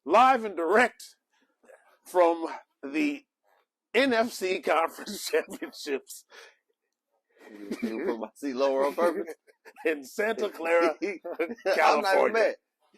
live and direct from the NFC Conference Championships You put my seat lower on purpose. in Santa Clara, I'm California. not even mad.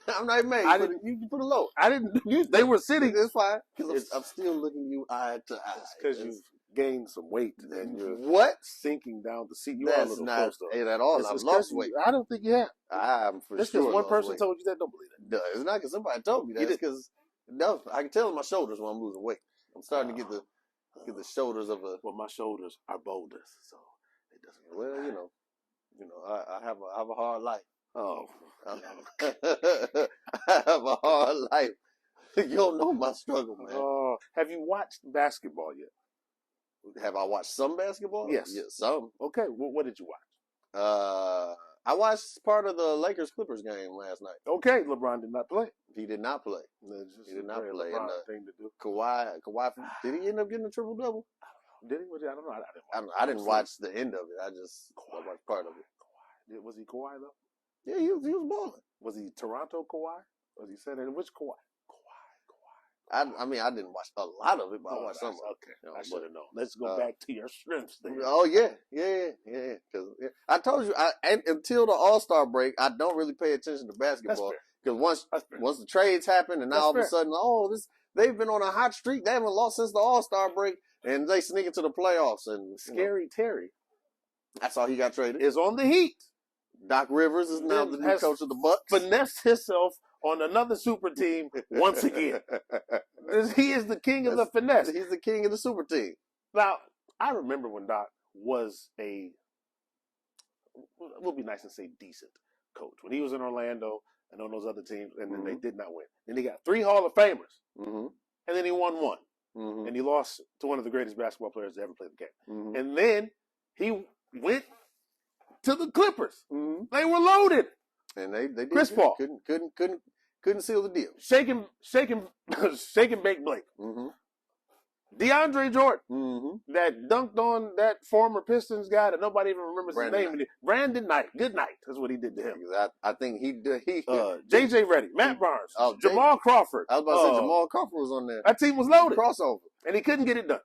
I'm not even mad. You put it low. I didn't. They were sitting. It's fine because I'm still looking you eye to eye. Because you've gained some weight and you're what sinking down the seat. You That's are a little not close, though. it at all. I've lost weight. I don't think you have. I'm for Just sure. because one person weight. told you that, don't believe it. No, it's not because somebody told me that. It's because no, I can tell in my shoulders when I'm losing weight. I'm starting to get the shoulders of a. Well, my shoulders are boulders, so it doesn't. Well, I have a hard life. Oh, I have a hard life. You don't know my struggle, man. Have you watched basketball yet? Have I watched some basketball? Yes. Yeah, some. Okay, what did you watch? I watched part of the Lakers-Clippers game last night. Okay, LeBron did not play. He did not play. He did not play. LeBron thing to do. Kawhi, did he end up getting a triple-double? Did he? I don't know. I didn't watch the end of it. I watched part of it. Kawhi. Was he Kawhi, though? Yeah, he was balling. Was he Toronto Kawhi? Was he saying which Kawhi? I didn't watch a lot of it, but I watched some of it. Okay, I should have known. Let's go back to your strengths then. Oh, yeah. Because I told you, until the All-Star break, I don't really pay attention to basketball. Because once the trades happen, and now all of a sudden, they've been on a hot streak. They haven't lost since the All-Star break, and they sneak into the playoffs. And Scary Terry. That's how he got traded. Is on the Heat. Doc Rivers is now the new coach of the Bucks. Finessed himself on another super team once again. He is the king of the finesse. He's the king of the super team. Now, I remember when Doc was we'll be nice and say decent coach. When he was in Orlando and on those other teams, and then they did not win. Then he got 3 Hall of Famers, and then he won 1. And he lost to one of the greatest basketball players to ever play the game. And then he went to the Clippers. They were loaded. And they did Chris Paul couldn't seal the deal. Shaking bake Blake. DeAndre Jordan that dunked on that former Pistons guy that nobody even remembers his name. Brandon Knight. Good night. That's what he did to him. I think he JJ Redick, Matt Barnes, Jamal Crawford. I was about to say Jamal Crawford was on there. That team was loaded. Crossover. And he couldn't get it done.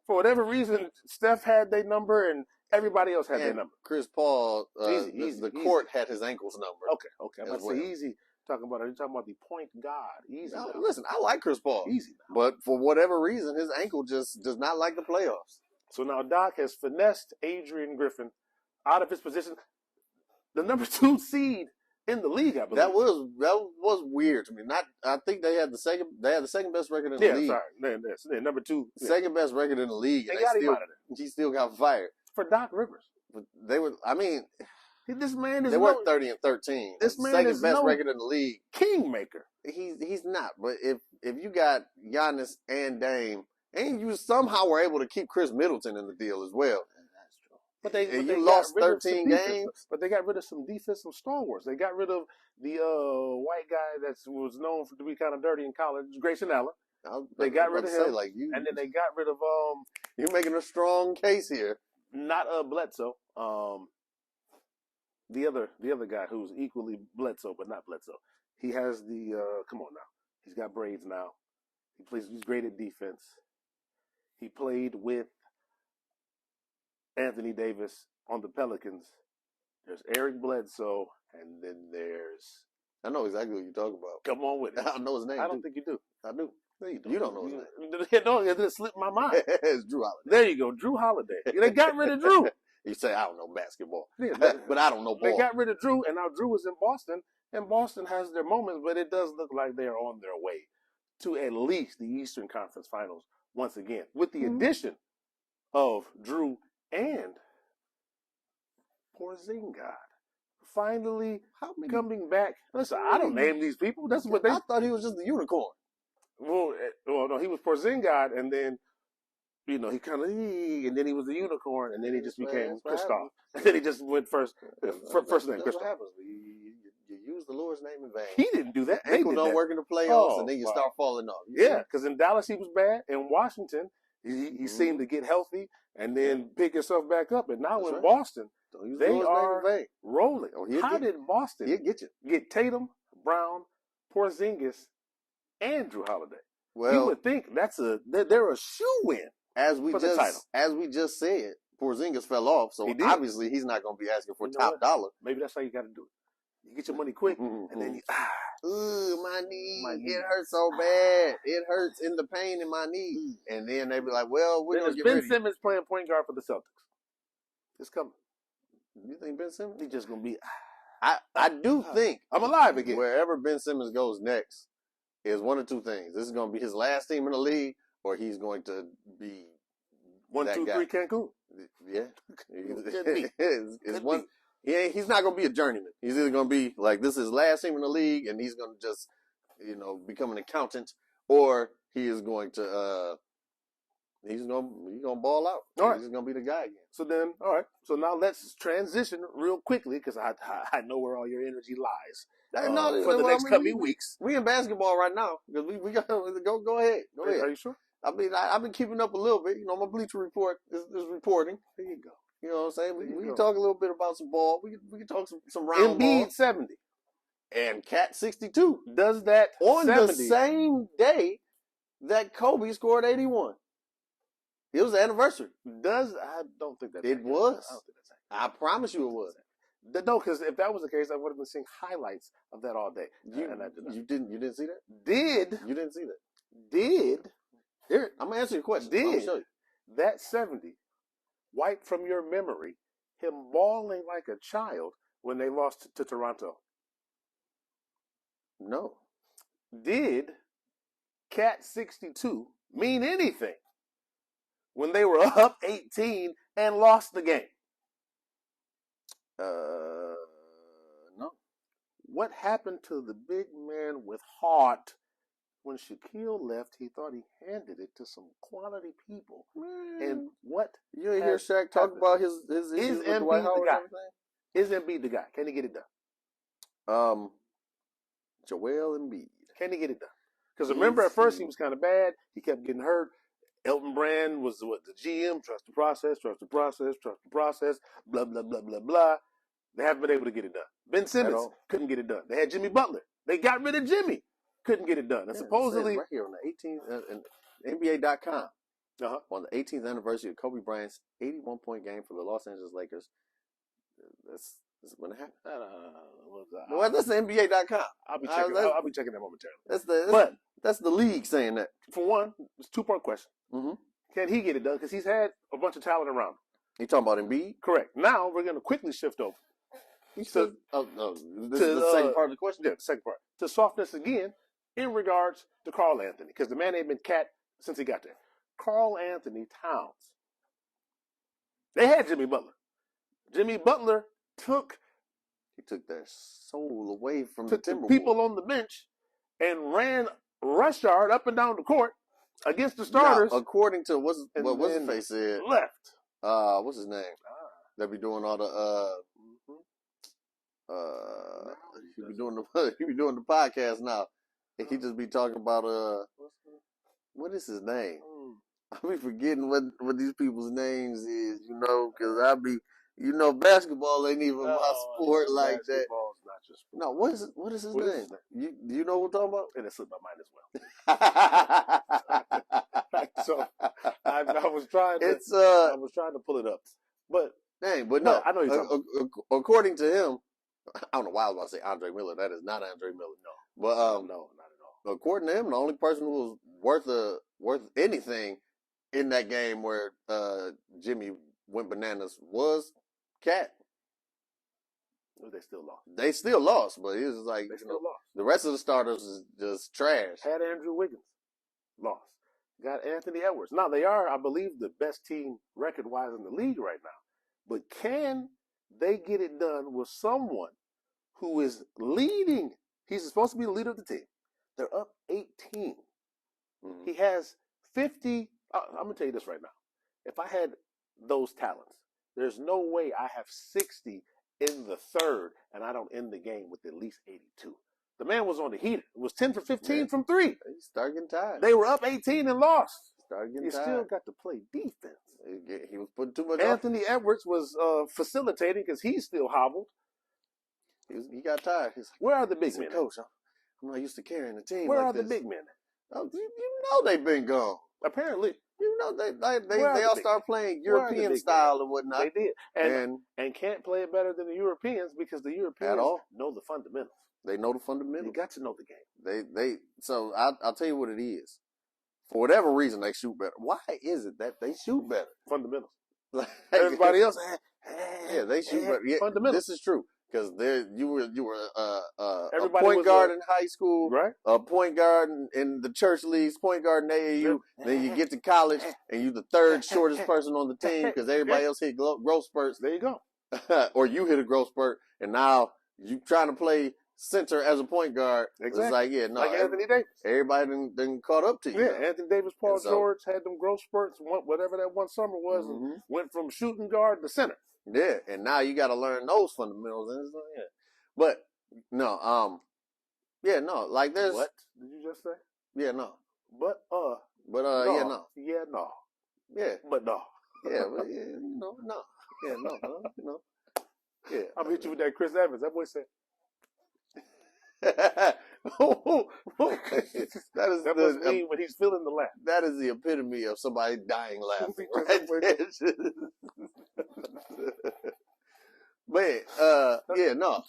For whatever reason, Steph had their number and everybody else had their number. Chris Paul, the court had his ankles numbered. Okay. I'm about to say easy. Are you talking about the point guard? Easy. No, listen, I like Chris Paul. Easy. But for whatever reason, his ankle just does not like the playoffs. So now Doc has finessed Adrian Griffin out of his position. The number 2 seed in the league, I believe. That was weird to me. I think they had the second best record in the league. They're number 2. Second best record in the league. They got him out of there. He still got fired. For Doc Rivers. But they were, this man is they were 30-13. This man second is best record in the league. Kingmaker. He's not. But if you got Giannis and Dame, and you somehow were able to keep Chris Middleton in the deal as well. That's true. But they lost 13 games. But they got rid of some defensive stalwarts. They got rid of the white guy that was known to be kind of dirty in college, Grayson Allen. They got rid of him. And then they got rid of You're making a strong case here. Not Bledsoe. The other guy who's equally Bledsoe, but not Bledsoe. He has the come on now. He's got braids now. He's great at defense. He played with Anthony Davis on the Pelicans. There's Eric Bledsoe, and then there's I know exactly what you're talking about. Come on with it. I know his name. I don't think you do. I do. No, you don't know his name. No, it didn't slip my mind. It's Drew Holiday. There you go, Drew Holiday. They got rid of Drew. You say, I don't know basketball. Yeah, but I don't know ball. They got rid of Drew, and now Drew is in Boston, and Boston has their moments, but it does look like they're on their way to at least the Eastern Conference Finals once again, with the addition of Drew and Porzingis. Finally coming back. Listen, I don't name these people. That's what I thought he was just a unicorn. Well, no, he was Porzingis, and then he kind of, and then he was a unicorn, and then he just became Kristoff. And then he just went first name, Kristoff. What happens? You use the Lord's name in vain. He didn't do that. Ankle don't work in the playoffs, and then you start falling off. Yeah, because in Dallas he was bad. In Washington, he seemed to get healthy and then pick himself back up. And now in Boston, they are rolling. How did Boston get Tatum, Brown, Porzingis, and Drew Holiday. Well, you would think they're a shoe-in for the title. As we just said, Porzingis fell off, so obviously he's not going to be asking for top dollar. Maybe that's how you got to do it. You get your money quick, and then ooh, my knee. It hurts so bad. It hurts in the pain in my knee. And then they be like, well, we're going to get Ben Simmons playing point guard for the Celtics. It's coming. You think Ben Simmons? He's just going to be... I do think I'm alive again. Wherever Ben Simmons goes next is one of two things. This is going to be his last team in the league, or he's going to be 1, 2, 3 Cancun. Yeah, it's one. He's not going to be a journeyman. He's either going to be like this is his last team in the league, and he's going to just become an accountant, or he is going to he's going to ball out. All right. He's going to be the guy again. So then, all right. So now let's transition real quickly because I know where all your energy lies for the next coming weeks. We in basketball right now because we got to go ahead. Go ahead. Are you sure? I mean, I've been keeping up a little bit. My Bleacher Report is reporting. There you go. You know what I'm saying? We can talk a little bit about some ball. We can talk some round Embiid ball. 70. And Cat 62. Does that on 70. the same day that Kobe scored 81. It was the anniversary. I don't think that it was. I promise you it was. No, because if that was the case, I would have been seeing highlights of that all day. You didn't see that? You didn't see that? Here, I'm gonna answer your question. Did show you. That 70 wipe from your memory him bawling like a child when they lost to Toronto? No. Did Cat 62 mean anything when they were up 18 and lost the game? No. What happened to the big man with heart when Shaquille left? He thought he handed it to some quality people. And what? You didn't hear Shaq talk about his issues with Dwight Howard and everything? Is Embiid the guy? Can he get it done? Joel Embiid. Can he get it done? Because remember, at first he was kind of bad. He kept getting hurt. Elton Brand was the GM. Trust the process. Trust the process. Trust the process. Blah blah blah blah blah. They haven't been able to get it done. Ben Simmons couldn't get it done. They had Jimmy Butler. They got rid of Jimmy. Couldn't get it done. And supposedly right here on the 18th NBA.com on the 18th anniversary of Kobe Bryant's 81-point game for the Los Angeles Lakers. That's when it happened. Well, that's the NBA.com. I'll be checking. I'll be checking that momentarily. That's the league saying that. For one, it's a 2-part question. Mm-hmm. Can he get it done? Because he's had a bunch of talent around him. You talking about Embiid? Correct. Now we're going to quickly shift over. This is the second part of the question. Yeah, the second part. To softness again in regards to Karl Anthony, because the man ain't been cat since he got there. Karl Anthony Towns. They had Jimmy Butler. Jimmy Butler took their soul away from the Timberwolves. People on the bench and ran rush yard up and down the court against the starters. Now, according to what his face said, left. What's his name? That be doing all the he be doing the podcast now. And he just be talking about what is his name? I be forgetting what these people's names is, because I be basketball ain't even my sport like that. Basketball's not your sport. No, what is his name? Do you know what I'm talking about? And it slipped my mind as well. So I was trying to I was trying to pull it up. But no, I know you're talking about. According to him, I don't know why I was about to say Andre Miller. That is not Andre Miller. No. But no, not at all. According to him, the only person who was worth anything in that game where Jimmy went bananas was Cat. They still lost. They still lost, but it was like they still lost. The rest of the starters is just trash. Had Andrew Wiggins, lost. Got Anthony Edwards. Now they are, I believe, the best team record-wise in the league right now. But can they get it done with someone who is leading? He's supposed to be the leader of the team. They're up 18. Mm-hmm. He has 50. I'm going to tell you this right now. If I had those talents, there's no way I have 60 in the third and I don't end the game with at least 82. The man was on the heater. It was 10 for 15 from three. He started getting tired. They were up 18 and lost. Started getting you tired. Still got to play defense. He was putting too much. Anthony Edwards was facilitating because he's still hobbled. He got tired. Where are the big men? Coach, I'm not used to carrying a team. Where like are this. the big men? Oh, you know they've been gone. Apparently. You know they all start playing European style and whatnot. They did, and can't play it better than the Europeans because the Europeans know the fundamentals. They know the fundamentals. You got to know the game. They so I'll tell you what it is. For whatever reason, they shoot better. Why is it that they shoot better? Fundamentals. Everybody else, they shoot better. Yeah, fundamentals. This is true because you were a point guard in high school, right? A point guard in the church leagues, point guard in AAU. Then you get to college and you're the third shortest person on the team because everybody else hit growth spurts. There you go. Or you hit a growth spurt, and now you trying to play center as a point guard. Exactly. It's like, like Anthony Davis. Everybody done caught up to you. Yeah, Anthony Davis, Paul George had them growth spurts, whatever that one summer was, and went from shooting guard to center. Yeah, and now you got to learn those fundamentals. And but no, like there's. What did you just say? Yeah, no. But no. Yeah, no. Yeah, but no. Yeah, but no. Yeah, no. Yeah, I'll hit you with that Chris Evans. That boy said. That must mean when he's feeling the laugh. That is the epitome of somebody dying laughing, right? Man, yeah, no.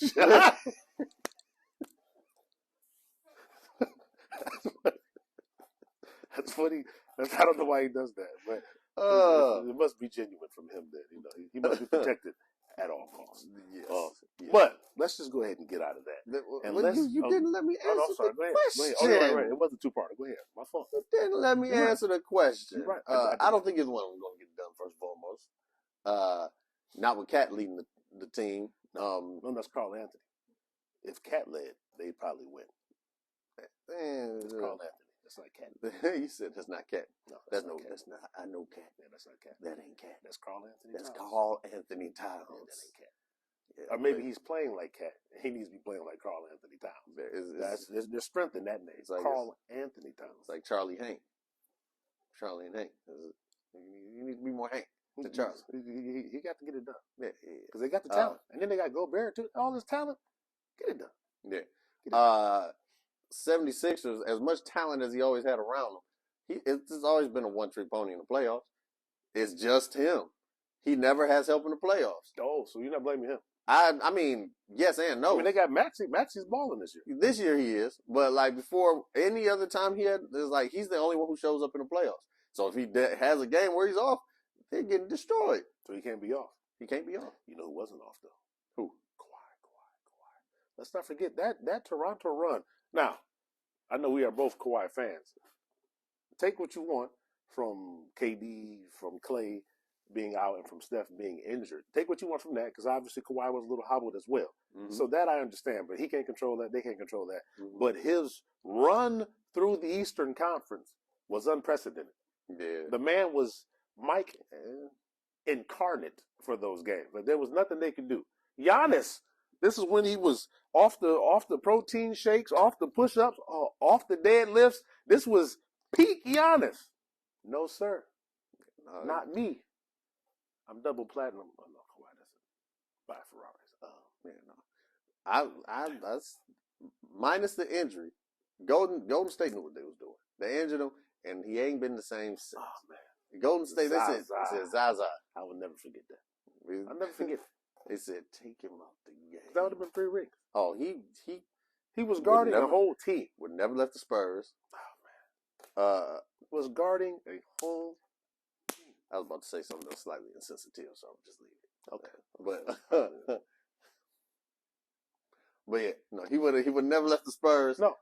That's funny. I don't know why he does that, but it must be genuine from him. Then he must be protected at all costs. Yes. But let's just go ahead and get out of that. You didn't let me answer the question. Oh, right. It wasn't two-parter. Go ahead. My fault. You didn't let me answer the question. Right. I don't think either one of them going to get it done, first and foremost. Not with Cat leading the team. No, that's Carl Anthony. If Cat led, they'd probably win. It's Carl Anthony. That's not Cat. You said that's not Cat. No, that's not. I know Cat. Yeah, that's not Cat. That ain't Cat. That's Carl Anthony. That's Carl Anthony Towns. Yeah, that ain't Cat. Yeah, or maybe he's playing like Cat. He needs to be playing like Carl Anthony Towns. There's strength in that name. It's like Carl Anthony Towns. It's like Charlie Hank. Charlie and Hank. You need to be more Hank to Charlie. He got to get it done. Yeah. Because they got the talent. And then they got Gobert too. All this talent. Get it done. Yeah. 76ers, as much talent as he always had around him, it's always been a one-trick pony in the playoffs. It's just him. He never has help in the playoffs. Oh, so you're not blaming him? I mean, yes and no. I mean, they got Maxey. Maxey's balling this year. This year he is, but like before, any other time it's like he's the only one who shows up in the playoffs. So if he has a game where he's off, they're getting destroyed. So he can't be off. He can't be off. You know who wasn't off though? Who? Kawhi. Let's not forget that Toronto run. Now, I know we are both Kawhi fans. Take what you want from KD, from Clay being out, and from Steph being injured. Take what you want from that, because obviously Kawhi was a little hobbled as well. Mm-hmm. So that I understand, but he can't control that. They can't control that. Mm-hmm. But his run through the Eastern Conference was unprecedented. Yeah. The man was Mike incarnate for those games. Like, there was nothing they could do. Giannis, this is when he was off the protein shakes, off the push-ups, off the deadlifts. This was peak Giannis. No, sir. Not me. I'm double platinum. Oh, no, Kawhi doesn't buy Ferraris. That's minus the injury. Golden State knew what they was doing. They injured him, and he ain't been the same since. Oh, man. Golden State, they said Zaza. I will never forget that. I'll never forget it. They said, take him out the game. That would have been 3 rings. Oh, he was guarding the whole team. Would never left the Spurs. Oh, man. Was guarding a whole team. I was about to say something that's slightly insensitive, so I'm just leave it. Okay. But yeah, no, he would never left the Spurs. No.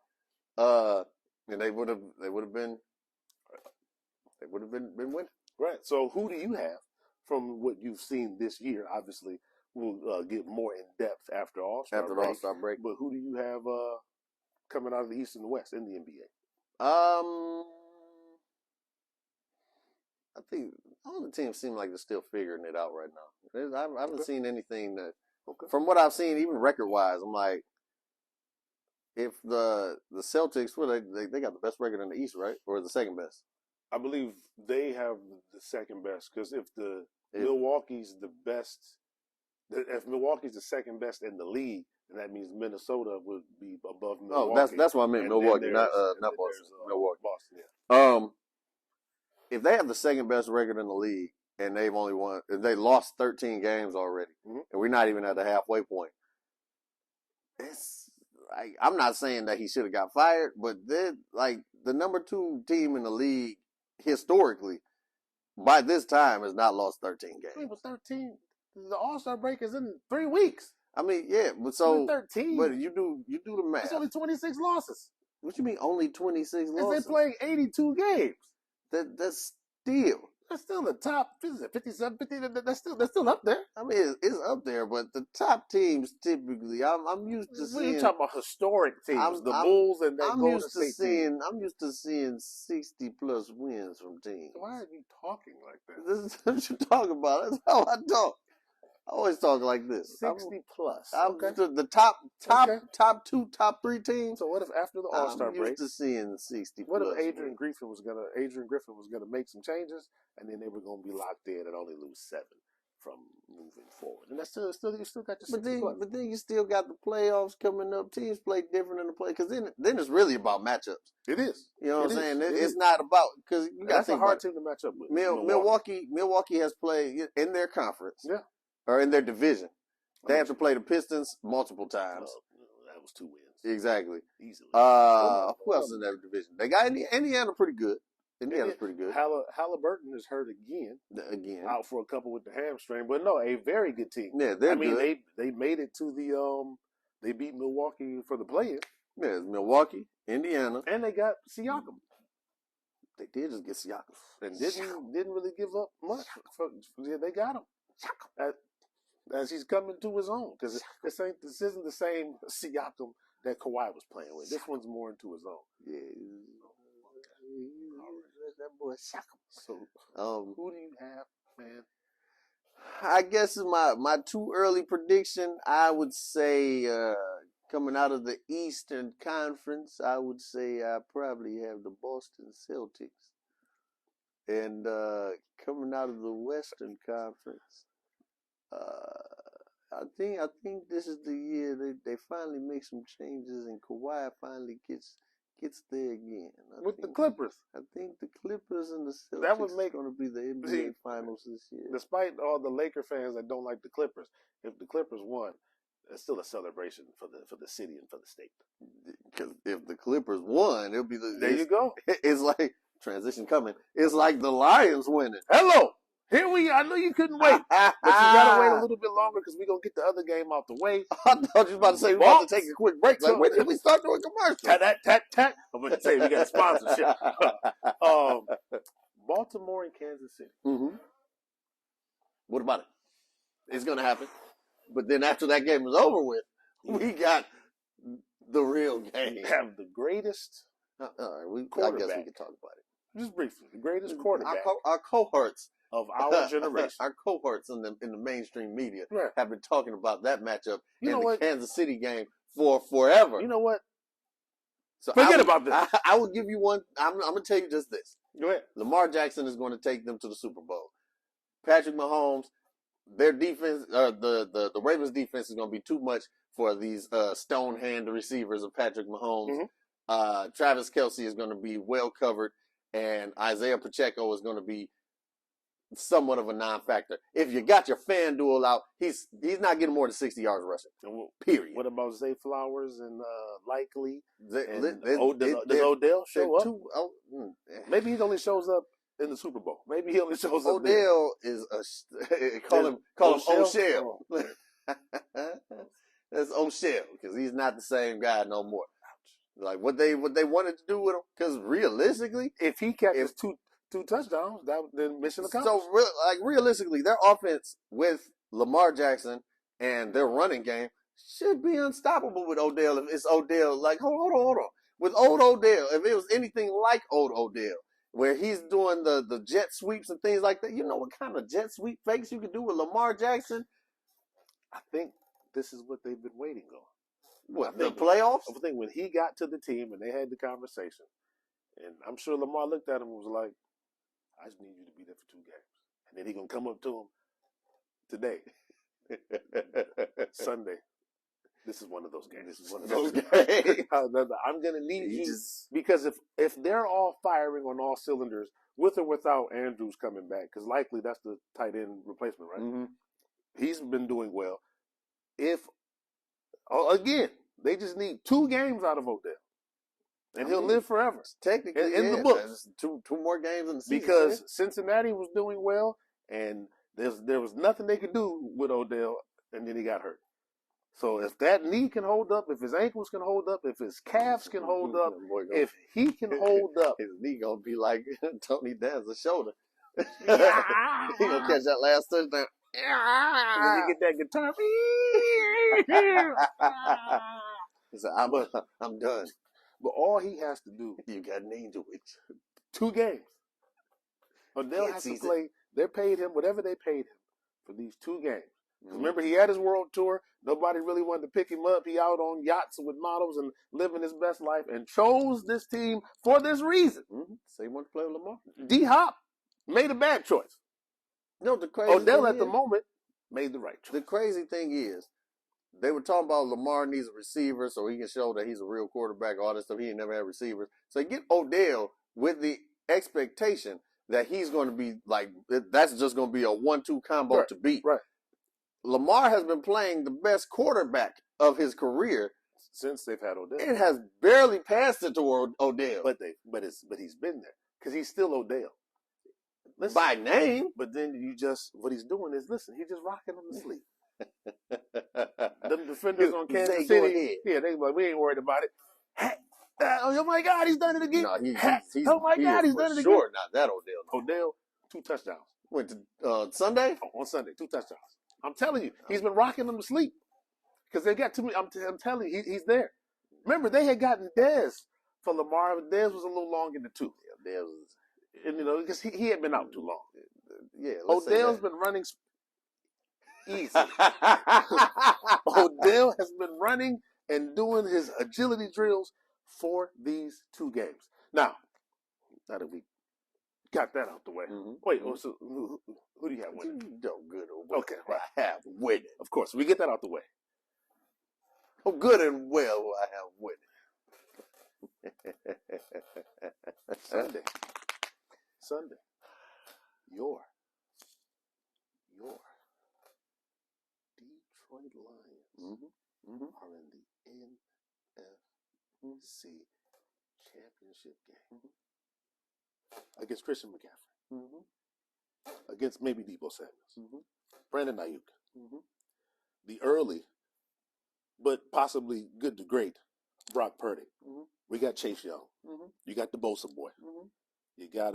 And they would have been winning. Right. So who do you have from what you've seen this year? Obviously, we'll get more in depth after All-Star break. All-Star break. But who do you have coming out of the East and the West in the NBA? I think all the teams seem like they're still figuring it out right now. I haven't seen anything that, from what I've seen, even record-wise, I'm like, if the Celtics, they got the best record in the East, right? Or the second best? I believe they have the second best, because if Milwaukee's the best, if Milwaukee's the second best in the league, and that means Minnesota would be above Milwaukee. Oh, that's what I meant. Milwaukee, not Boston. Milwaukee. Boston, yeah. If they have the second best record in the league and they lost 13 games already, and we're not even at the halfway point, I'm not saying that he should have got fired, but they're like the number 2 team in the league historically by this time has not lost 13 games. But 13, the All-Star break is in 3 weeks. I mean, yeah, but so 13. But you do the math. It's only 26 losses. What you mean only 26 losses? They're playing 82 games. That's still. That's still the top. 57, 50. That's still up there. I mean, it's up there, but the top teams typically, I'm used to seeing. We're talking about historic teams, the Bulls and that Golden State team. I'm used to seeing 60+ wins from teams. Why are you talking like that? This is what you talk about. That's how I talk. I always talk like this. 60+. Okay. The top 2, top 3 teams. So what if after the All-Star break? I'm used to seeing 60+. What if Adrian Griffin was gonna make some changes, and then they were gonna be locked in and only lose 7 from moving forward? And that's you still got your 60+. But then you still got the playoffs coming up. Teams play different in the play because then it's really about matchups. It is. You know what I'm saying? It's not about because that's a hard team to match up with. Milwaukee has played in their conference. Yeah. Or in their division. They have to play the Pistons multiple times. That was 2 wins. Exactly. Easily. Who else in that division? They got Indiana pretty good. Indiana's pretty good. Halliburton is hurt again. Out for a couple with the hamstring. But no, a very good team. Yeah, they're good. They made it to the they beat Milwaukee for the play-in. Yeah, it's Milwaukee, Indiana. And they got Siakam. They did just get Siakam. And didn't really give up much. They got him. As he's coming to his own, because this isn't the same Siakam that Kawhi was playing with. This one's more into his own. Yeah, that boy Siakam. So, who do you have, man? I guess my too early prediction, I would say coming out of the Eastern Conference, I would say I probably have the Boston Celtics, and coming out of the Western Conference. I think this is the year they finally make some changes and Kawhi finally gets there again. The Clippers. I think the Clippers and the Celtics are going to be the NBA Finals this year. Despite all the Laker fans that don't like the Clippers, if the Clippers won, it's still a celebration for the city and for the state. Because if the Clippers won, it'll be there. You go. It's like transition coming. It's like the Lions winning. Hello. Here we are. I know you couldn't wait, but you gotta wait a little bit longer because we're gonna get the other game out the way. I thought you were about to say we were about to take a quick break. Like, when did we start doing commercials? Tat. I'm gonna say we got a sponsorship. Baltimore and Kansas City. Mm-hmm. What about it? It's gonna happen. But then after that game is over with, we got the real game. We have the greatest. I guess we can talk about it just briefly. The greatest quarterback. Our cohorts of our generation. Our cohorts in the mainstream media have been talking about that matchup the Kansas City game for forever. You know what? So Forget about this. I will give you one. I'm going to tell you just this. Go ahead. Lamar Jackson is going to take them to the Super Bowl. Patrick Mahomes, their defense, the Ravens defense is going to be too much for these stone hand receivers of Patrick Mahomes. Mm-hmm. Travis Kelce is going to be well covered, and Isaiah Pacheco is going to be somewhat of a non-factor. If you got your FanDuel out, he's not getting more than 60 yards rushing. Period. What about Zay Flowers and Likely? Does Odell show up? Maybe he only shows up in the Super Bowl. Maybe he only shows up. Odell is call him O'Shell. That's O'Shell because he's not the same guy no more. Like what they wanted to do with him, because realistically, if he catches two touchdowns, then mission accomplished. So, realistically, their offense with Lamar Jackson and their running game should be unstoppable with Odell. If it's Odell, hold on. With old Odell, if it was anything like old Odell, where he's doing the jet sweeps and things like that, you know what kind of jet sweep fakes you could do with Lamar Jackson? I think this is what they've been waiting on. What, the playoffs? I think when he got to the team and they had the conversation, and I'm sure Lamar looked at him and was like, I just need you to be there for 2 games. And then he going to come up to him today, Sunday. This is one of those games. This is one of those games. I'm going to need you because if they're all firing on all cylinders, with or without Andrews coming back, because likely that's the tight end replacement, right? Mm-hmm. He's been doing well. Again, they just need 2 games out of Odell, and he'll live forever. Technically, in the books. Two more games in the season. Because Cincinnati was doing well, and there was nothing they could do with Odell, and then he got hurt. So if that knee can hold up, if his ankles can hold up, if his calves can hold up, if he can hold up, his knee gonna be like Tony Danza's shoulder. He gonna catch that last touchdown. And then you get that guitar. He said, I'm done. But all he has to do, you got an angel with you. 2 games. Odell has to play. They paid him whatever they paid him for these 2 games. Remember, he had his world tour. Nobody really wanted to pick him up. He out on yachts with models and living his best life and chose this team for this reason. So he wanted to play with Lamar. D-Hop made a bad choice. No, the crazy Odell at the moment made the right choice. The crazy thing is, they were talking about Lamar needs a receiver so he can show that he's a real quarterback, all this stuff. He ain't never had receivers. So they get Odell with the expectation that he's going to be like, that's just going to be a 1-2 combo to beat. Right. Lamar has been playing the best quarterback of his career since they've had Odell. It has barely passed it to Odell, but he's been there because he's still Odell. Listen, by name. But then what he's doing is he's just rocking them to sleep. The defenders on Kansas City, they like, we ain't worried about it. Oh my God, he's done it again. No, he's he's done it again. Sure, not that Odell. Odell, 2 touchdowns. Went to Sunday? On Sunday, 2 touchdowns. I'm telling you, he's been rocking them to sleep because they got too many. I'm telling you, he's there. Remember, they had gotten Dez for Lamar, but Dez was a little long in the tooth. Yeah, Dez was, and because he had been out too long. Yeah, Odell's been running easy. Odell has been running and doing his agility drills for these 2 games. Now that we got that out the way. Wait, so who do you have winning? Good or well. Okay, right. I have winning. Of course, we get that out the way. Oh, good and well, I have winning. Sunday. Your Detroit Lions are in the NFC Championship game against Christian McCaffrey, against maybe Deebo Samuel, Brandon Ayuk, the early but possibly good to great Brock Purdy. We got Chase Young. You got the Bosa boy. You got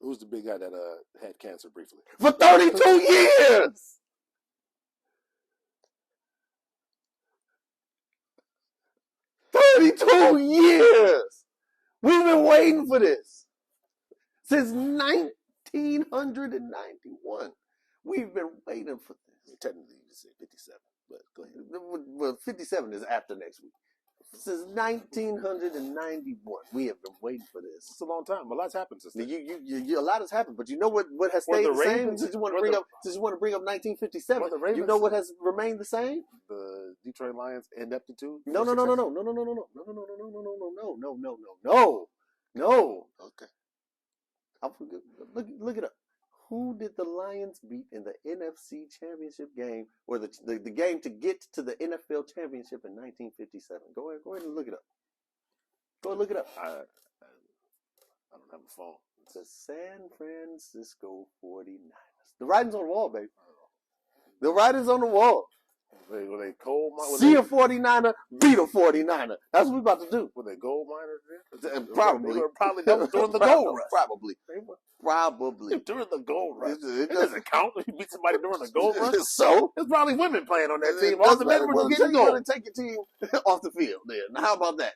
who's the big guy that had cancer briefly for 32 years? 32 years. We've been waiting for this since 1991. We've been waiting for this. Technically, you say 57, but go ahead. Well, 57 is after next week. Since 1991, we have been waiting for this. It's a long time. A lot's happened since then. A lot has happened, but you know what has stayed the same? Since you want to bring up 1957, you know what has remained the same? The Detroit Lions ineptitude. No. Okay. Look it up. Who did the Lions beat in the NFC Championship game, or the game to get to the NFL Championship in 1957? Go ahead and look it up. Go and look it up. I don't have a phone. The San Francisco 49ers. The writing's on the wall, baby. The writing's on the wall. Were they coal miners? See a 49er, beat a 49er. That's what we're about to do. Were they gold miners there? Probably. They were probably during the gold rush. Probably. During the gold rush. It doesn't count if you beat somebody during the gold rush. So? There's probably women playing on that team. All the men were getting gold. Take your team off the field there. Now, how about that?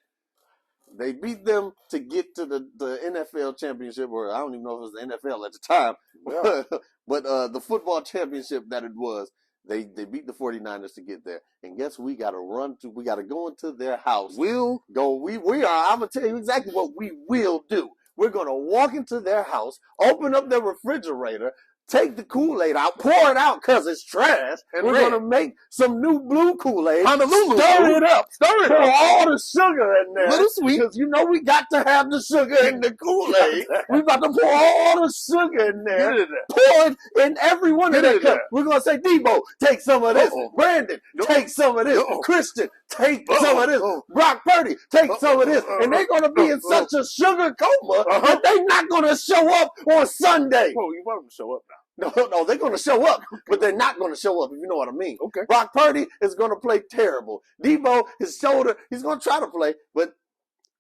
They beat them to get to the NFL championship, or I don't even know if it was the NFL at the time. Yeah. But the football championship that it was. They beat the 49ers to get there. And guess we got to go into their house. We are, I'm going to tell you exactly what we will do. We're going to walk into their house, open up their refrigerator, Take the Kool-Aid out, pour it out because it's trash, and we're going to make some new blue Kool-Aid. Honolulu. Stir it up. Pour all the sugar in there. Little sweet. Because you know we got to have the sugar in the Kool-Aid. We about to pour all the sugar in there. Get it in there. Pour it in every one of their cups. We're going to say, Debo, take some of this. Brandon, take some of this. Christian, take some of this. Brock Purdy, take some of this. And they're going to be in such a sugar coma that they're not going to show up on Sunday. Well, you want them to show up now. No, they're going to show up, but they're not going to show up, if you know what I mean. Okay. Brock Purdy is going to play terrible. Debo, his shoulder, he's going to try to play, but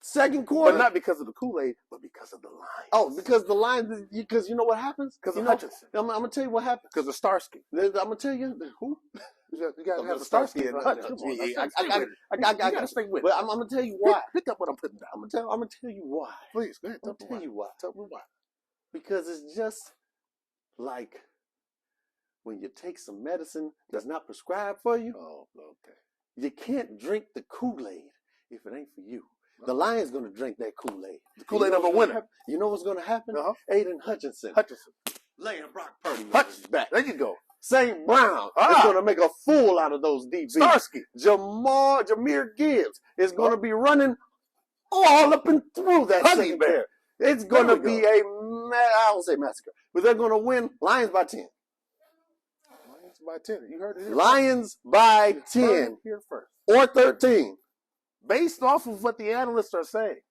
second quarter. But not because of the Kool-Aid, but because of the Lions. Oh, because the Lions, because you know what happens? Because of Hutchinson. I'm going to tell you what happens. Because of Starsky. I'm going to tell you, who? You got to have Starsky and Hutchinson. I got to stay with it. But I'm going to tell you why. Pick up what I'm putting down. I'm going to tell you why. Please, go ahead. I'll tell you why. Tell me why. Because it's just like when you take some medicine that's not prescribed for you. Oh, okay. You can't drink the Kool-Aid if it ain't for you. The Lions going to drink that Kool-Aid. The Kool-Aid of a winner. You know what's going to happen? Aiden Hutchinson. Laying Brock Purdy back. There you go. St. Brown is going to make a fool out of those DBs. Starsky. Jameer Gibbs is going to be running all up and through that secondary. It's going to be I don't say massacre, but they're going to win Lions by 10. Lions by 10. You heard it here. Lions by 10. Here first. Or 13. Based off of what the analysts are saying,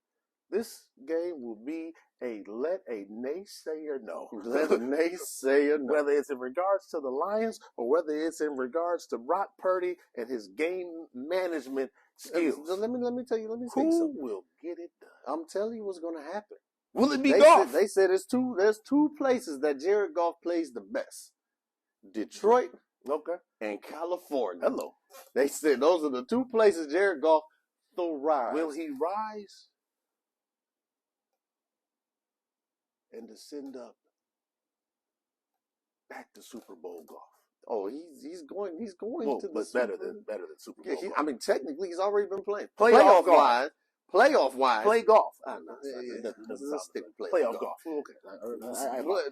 this game will be let a naysayer know. Let a naysayer know. Whether it's in regards to the Lions or whether it's in regards to Brock Purdy and his game management skills. Let me tell you. Who will get it done? I'm telling you what's going to happen. Will it be Goff? They said there's two places that Jared Goff plays the best. Detroit and California. Hello. They said those are the two places Jared Goff thrives. Will he rise and descend up back to Super Bowl Goff? Oh, he's going to the better than Super Bowl. Yeah, I mean, technically, he's already been playing. Playoff wise. Play golf. Playoff golf. Okay.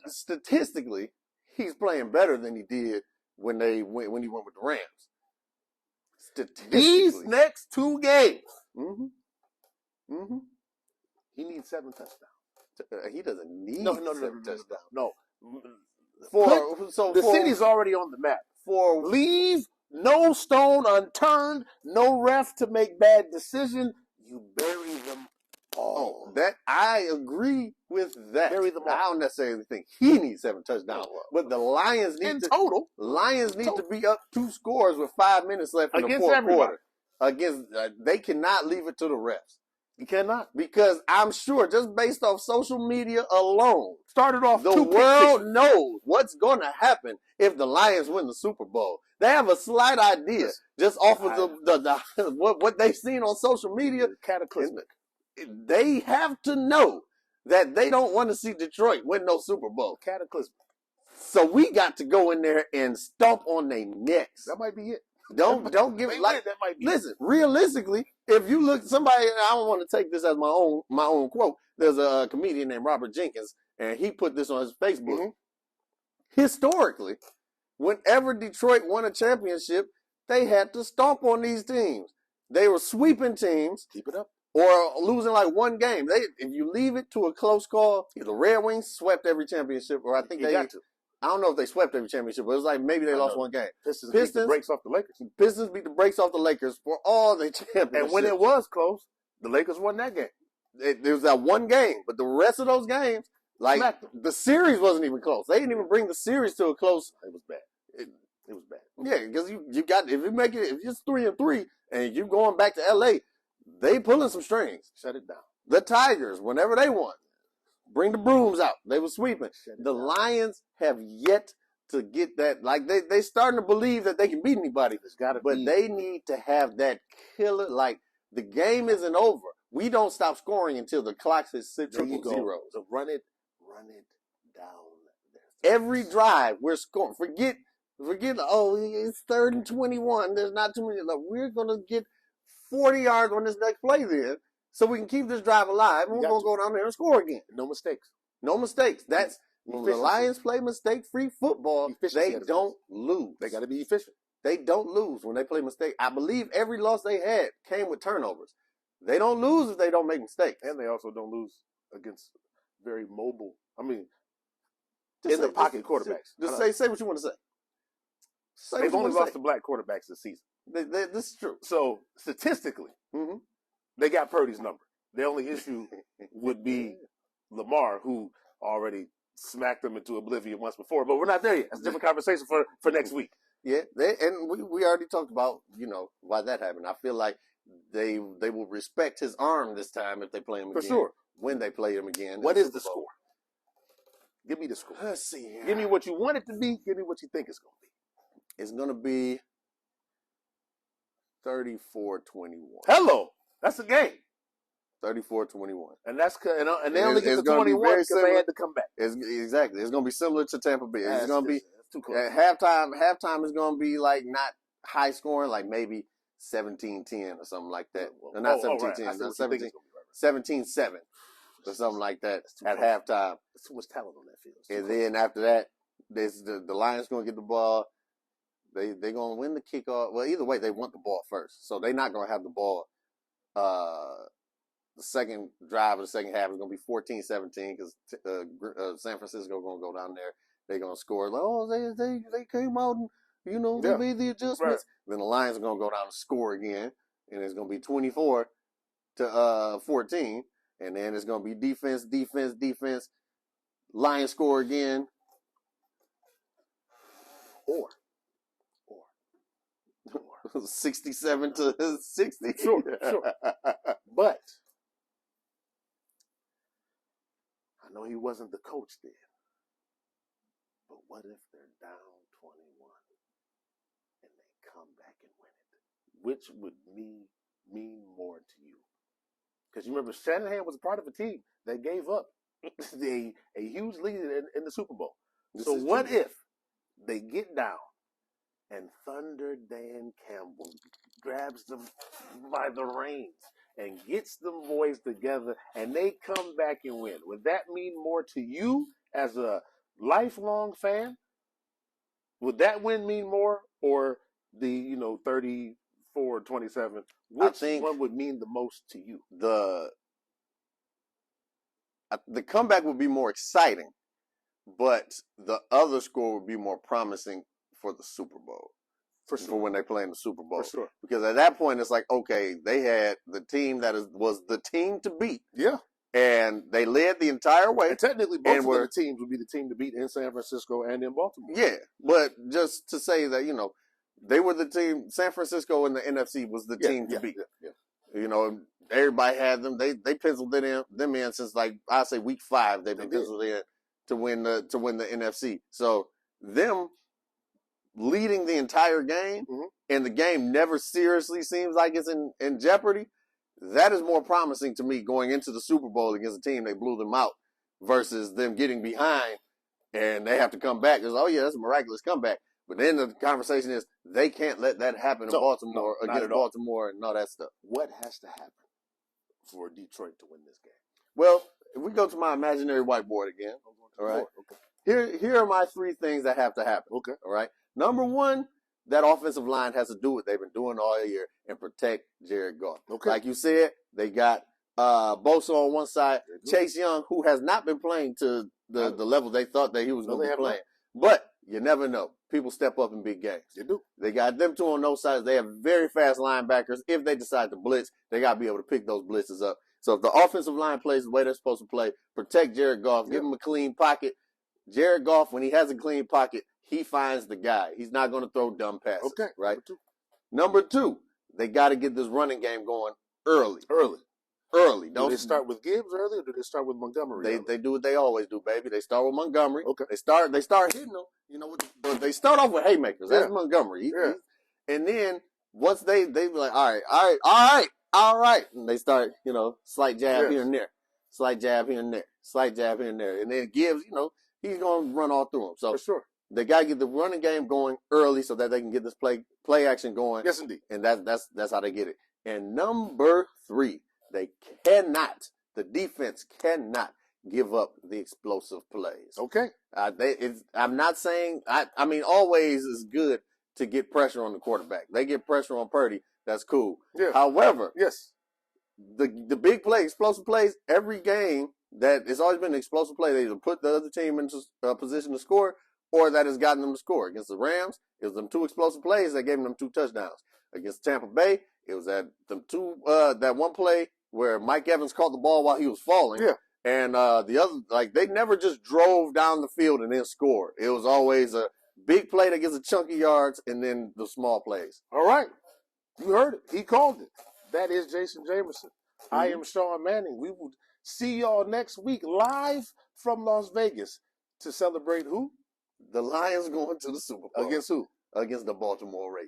Statistically, he's playing better than he did when he went with the Rams. These next two games, he needs 7 touchdowns. He doesn't need 7 touchdowns. No. The city's already on the map. Leave no stone unturned, no ref to make bad decisions. You bury them all. I agree with that. Bury them all. I don't necessarily think he needs 7 touchdowns, but the Lions need to be up 2 scores with 5 minutes left in the fourth quarter. They cannot leave it to the refs. You cannot, because I'm sure just based off social media alone, started off the world knows what's going to happen if the Lions win the Super Bowl. They have a slight idea just off of what they've seen on social media. Cataclysmic. They have to know that they don't want to see Detroit win no Super Bowl. Cataclysmic. So we got to go in there and stomp on their necks. That might be it. Don't give it like that. Might be listen, realistically, if you look somebody, I don't want to take this as my own quote. There's a comedian named Robert Jenkins, and he put this on his Facebook. Historically, whenever Detroit won a championship, they had to stomp on these teams. They were sweeping teams. Keep it up. Or losing like one game. If you leave it to a close call, the Red Wings swept every championship, or I think they got to. I don't know if they swept every championship, but it was like maybe they lost one game. Pistons beat the brakes off the Lakers. Pistons beat the brakes off the Lakers for all the championships. And when it was close, the Lakers won that game. There was that one game, but the rest of those games, like the series wasn't even close. They didn't even bring the series to a close. It was bad. It was bad. Yeah, because you got, if it's 3-3 and you going back to LA, they pulling some strings. Shut it down. The Tigers, whenever they won, bring the brooms out. They were sweeping. The Lions have yet to get that. Like they starting to believe that they can beat anybody. But they need to have that killer. Like the game isn't over. We don't stop scoring until the clock hits 0. So run it down. Every drive we're scoring. Forget. It's 3rd and 21. There's not too many. Like, we're gonna get 40 yards on this next play then, so we can keep this drive alive, and we're going to go down there and score again. No mistakes. No mistakes. When the Lions play mistake-free football, they don't lose. They got to be efficient. They don't lose when they play mistake. I believe every loss they had came with turnovers. They don't lose if they don't make mistakes. And they also don't lose against very mobile. I mean, in the pocket quarterbacks. Just say what you want to say. They've only lost to black quarterbacks this season. This is true. So statistically, they got Purdy's number. The only issue would be Lamar, who already smacked them into oblivion once before. But we're not there yet. That's a different conversation for next week. Yeah, and we already talked about, why that happened. I feel like they will respect his arm this time if they play him again. For sure. When they play him again. What is the score? Give me the score. Let's see. Give me what you want it to be. Give me what you think it's going to be. It's going to be 34-21. Hello. That's a game. 34-21. And that's and they only get to 21 because they had to come back. Exactly. It's going to be similar to Tampa Bay. It's going to be at halftime. Halftime is going to be like not high scoring, like maybe 17-10 or something like that. No, not 17-10. Not 17-7 or something like that at halftime. There's too much talent on that field. And then after that, the Lions going to get the ball. They're going to win the kickoff. Well, either way, they want the ball first. So they're not going to have the ball. The second drive of the second half is going to be 14-17 because San Francisco going to go down there. They're going to score. Like, they came out and, they made the adjustments. Right. Then the Lions are going to go down and score again. And it's going to be 24-14. And then it's going to be defense. Lions score again. Or 67-60. Sure. But I know he wasn't the coach then. But what if they're down 21 and they come back and win it? Which would mean more to you? Because you remember Shanahan was a part of a team that gave up a huge lead in the Super Bowl. So what if they get down and Thunder Dan Campbell grabs them by the reins and gets them boys together and they come back and win? Would that mean more to you as a lifelong fan? Would that win mean more, or the 34-27? Which one would mean the most to you? The comeback would be more exciting, but the other score would be more promising for the Super Bowl. For when they play in the Super Bowl. For sure. Because at that point, it's like, okay, they had the team was the team to beat. Yeah. And they led the entire way. And technically, both of the teams would be the team to beat in San Francisco and in Baltimore. Yeah. But just to say that, they were the team. San Francisco in the NFC was the team to beat. Yeah. Everybody had them. They penciled them in since, like, I say week 5. They've been penciled in to win the NFC. So them leading the entire game, and the game never seriously seems like it's in jeopardy, that is more promising to me going into the Super Bowl against a team they blew them out versus them getting behind and they have to come back. It's, that's a miraculous comeback. But then the conversation is they can't let that happen in Baltimore against Baltimore and all that stuff. What has to happen for Detroit to win this game? Well, if we go to my imaginary whiteboard again, all right, here are my 3 things that have to happen. Okay. All right. Number 1, that offensive line has to do what they've been doing all year and protect Jared Goff. Okay. Like you said, they got Bosa on one side, Chase Young, who has not been playing to the level they thought that he was going to be playing. But you never know. People step up in big games. They do. They got them 2 on those sides. They have very fast linebackers. If they decide to blitz, they got to be able to pick those blitzes up. So if the offensive line plays the way they're supposed to play, protect Jared Goff, give him a clean pocket. Jared Goff, when he has a clean pocket, he finds the guy. He's not going to throw dumb passes. Okay. Right? Number 2, they got to get this running game going early. Do they start with Gibbs early, or do they start with Montgomery? They do what they always do, baby. They start with Montgomery. Okay. They start hitting them. But they start off with haymakers. That's Montgomery. And then once they be like, all right, and they start, slight jab here and there, slight jab here and there, slight jab here and there, and then Gibbs, he's gonna run all through them. So for sure. They got to get the running game going early so that they can get this play action going. Yes, indeed. And that's how they get it. And number 3, the defense cannot give up the explosive plays. Okay. I'm not saying, I mean, always is good to get pressure on the quarterback. They get pressure on Purdy. That's cool. Yeah. However, yes, the big play, explosive plays, every game that it's always been an explosive play. They either put the other team into position to score, or that has gotten them to score. Against the Rams, it was them 2 explosive plays that gave them 2 touchdowns. Against Tampa Bay, it was that one play where Mike Evans caught the ball while he was falling. Yeah. And the other, they never just drove down the field and then scored. It was always a big play that gets a chunk of yards and then the small plays. All right. You heard it. He called it. That is Jason Jamerson. Mm-hmm. I am Sean Manning. We will see y'all next week live from Las Vegas to celebrate who? The Lions going to the Super Bowl. Against who? Against the Baltimore Ravens.